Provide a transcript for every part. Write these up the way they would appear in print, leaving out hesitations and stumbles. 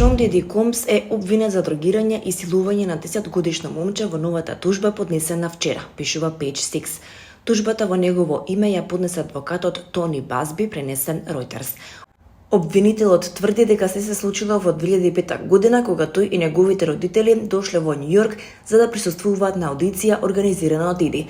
Шон Диди Комс е обвинет за дрогирање и силување на 10-годишно момче во новата тужба поднесена вчера, пишува Page Six. Тужбата во негово име ја поднесе адвокатот Тони Басби, пренесен Reuters. Обвинителот тврди дека се случило во 2005 година, кога тој и неговите родители дошле во Њу Јорк за да присуствуваат на аудиција организирана од Диди.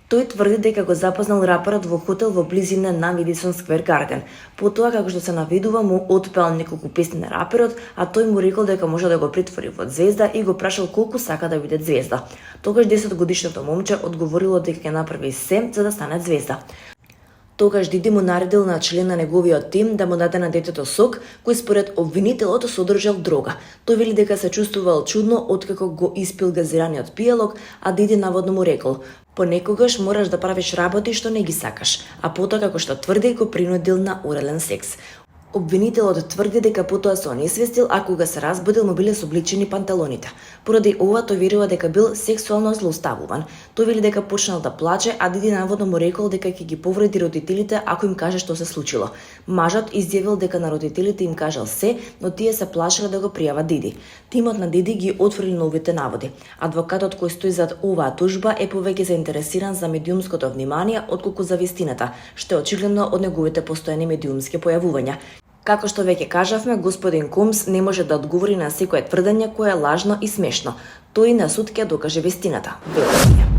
Тој тврди дека го запознал раперот во хотел во близина на Madison Square Garden. Потоа, како што се наведува, му отпеал неколку песни на раперот, а тој му рекол дека може да го претвори во звезда и го прашал колку сака да биде звезда. Тогаш 10-годишното момче одговорило дека ќе направи се за да стане звезда. Тогаш Диди му наредил на член на неговиот тим да му даде на детето сок, кој според обвинителот содржал дрога. Тој вели дека се чувствувал чудно откако го испил газираниот пијалок, а Диди наводно му рекол: "Понекогаш мораш да правиш работи што не ги сакаш", а потоа, како што тврди, го принудил на орален секс. Обвинителот тврди дека потоа се онесвестил, а кога се разбудил му биле собличени панталоните. Поради ова тој верува дека бил сексуално злоставуван. Тој вели дека почнал да плаче, а Диди наводно му рекол дека ќе ги повреди родителите ако им каже што се случило. Мажот изјавил дека на родителите им кажал се, но тие се плашеле да го пријават Диди. Тимот на Диди ги отфрли новите наводи. Адвокатот кој стои зад оваа тужба е повеќе заинтересиран за медиумското внимание отколку за вистината, што е очигледно од неговите постојани медиумски појавувања. Како што веќе кажавме, господин Комс не може да одговори на секое тврдење кое е лажно и смешно. Тој на суд ќе докаже вистината, велат.